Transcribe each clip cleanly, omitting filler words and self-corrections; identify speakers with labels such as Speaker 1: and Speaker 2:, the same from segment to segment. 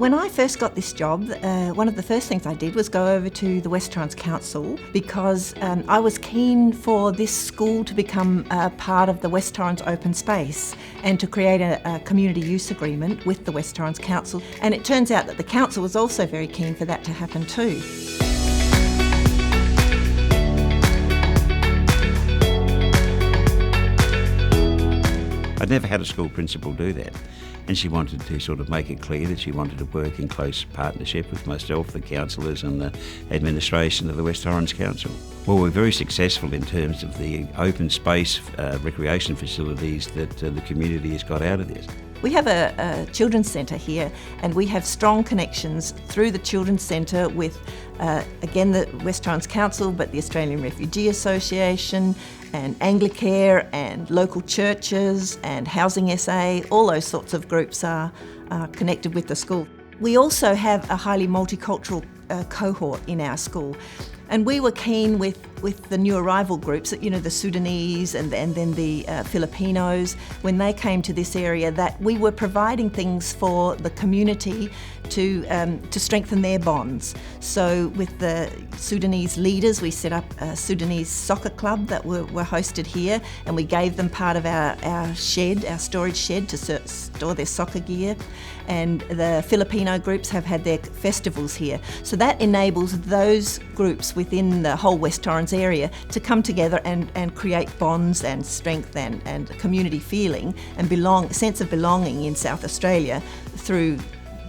Speaker 1: When I first got this job, one of the first things I did was go over to the West Torrens Council because I was keen for this school to become a part of the West Torrens open space and to create a community use agreement with the West Torrens Council. And it turns out that the council was also very keen for that to happen too.
Speaker 2: I'd never had a school principal do that, and she wanted to sort of make it clear that she wanted to work in close partnership with myself, the councillors and the administration of the West Torrens Council. Well, we're very successful in terms of the open space recreation facilities that the community has got out of this.
Speaker 1: We have a children's centre here, and we have strong connections through the children's centre with, again, the West Torrens Council, but the Australian Refugee Association and Anglicare and local churches and Housing SA. All those sorts of groups are connected with the school. We also have a highly multicultural cohort in our school. And we were keen with the new arrival groups, the Sudanese and then the Filipinos, when they came to this area, that we were providing things for the community to strengthen their bonds. So with the Sudanese leaders, we set up a Sudanese soccer club that were hosted here, and we gave them part of our shed, our storage shed, to store their soccer gear. And the Filipino groups have had their festivals here. So that enables those groups within the whole West Torrens area to come together and create bonds and strength and community feeling and sense of belonging in South Australia through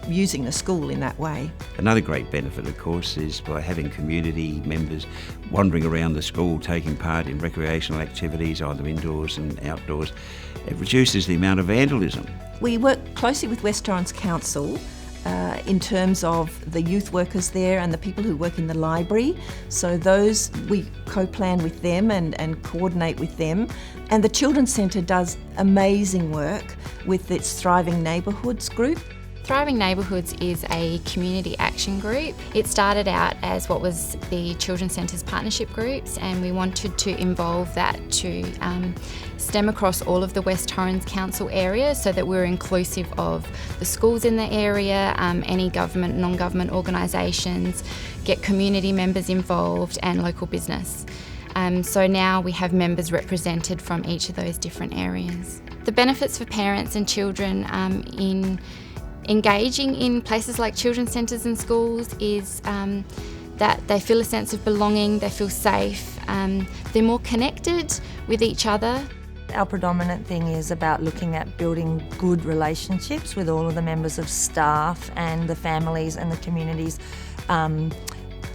Speaker 1: using the school in that way.
Speaker 2: Another great benefit, of course, is by having community members wandering around the school, taking part in recreational activities, either indoors and outdoors. It reduces the amount of vandalism. We
Speaker 1: work closely with West Torrens Council in terms of the youth workers there and the people who work in the library. So those, we co-plan with them and coordinate with them. And the Children's Centre does amazing work with its Thriving Neighbourhoods group.
Speaker 3: Thriving Neighbourhoods is a community action group. It started out as what was the Children's Centre's partnership groups, and we wanted to involve that to stem across all of the West Torrens Council area so that we're inclusive of the schools in the area, any government, non-government organisations, get community members involved and local business. So now we have members represented from each of those different areas. The benefits for parents and children in engaging in places like children's centres and schools is that they feel a sense of belonging, they feel safe, they're more connected with each other.
Speaker 4: Our predominant thing is about looking at building good relationships with all of the members of staff and the families and the communities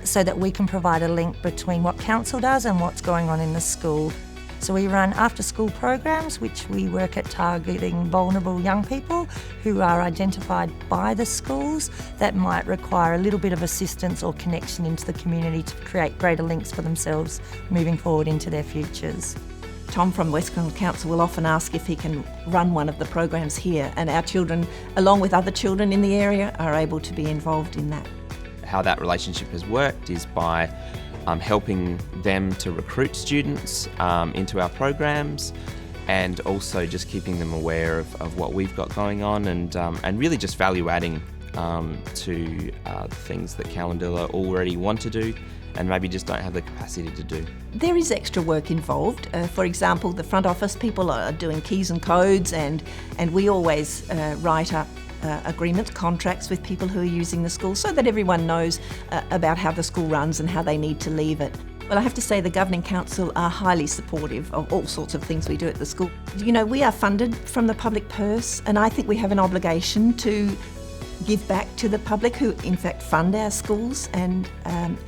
Speaker 4: so that we can provide a link between what council does and what's going on in the school. So we run after-school programs which we work at targeting vulnerable young people who are identified by the schools that might require a little bit of assistance or connection into the community to create greater links for themselves moving forward into their futures.
Speaker 1: Tom from West Torrens Council will often ask if he can run one of the programs here, and our children, along with other children in the area, are able to be involved in that.
Speaker 5: How that relationship has worked is by helping them to recruit students into our programs, and also just keeping them aware of what we've got going on, and really just value adding to the things that Cowandilla already want to do and maybe just don't have the capacity to do.
Speaker 1: There is extra work involved. For example, the front office people are doing keys and codes, and we always write up agreements, contracts with people who are using the school so that everyone knows about how the school runs and how they need to leave it. Well, I have to say the Governing Council are highly supportive of all sorts of things we do at the school. We are funded from the public purse, and I think we have an obligation to give back to the public who in fact fund our schools, and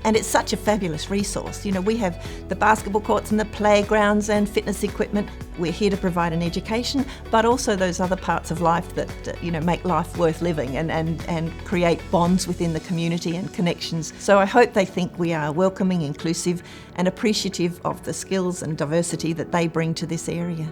Speaker 1: it's such a fabulous resource. We have the basketball courts and the playgrounds and fitness equipment. We're here to provide an education, but also those other parts of life that make life worth living and create bonds within the community and connections. So I hope they think we are welcoming, inclusive and appreciative of the skills and diversity that they bring to this area.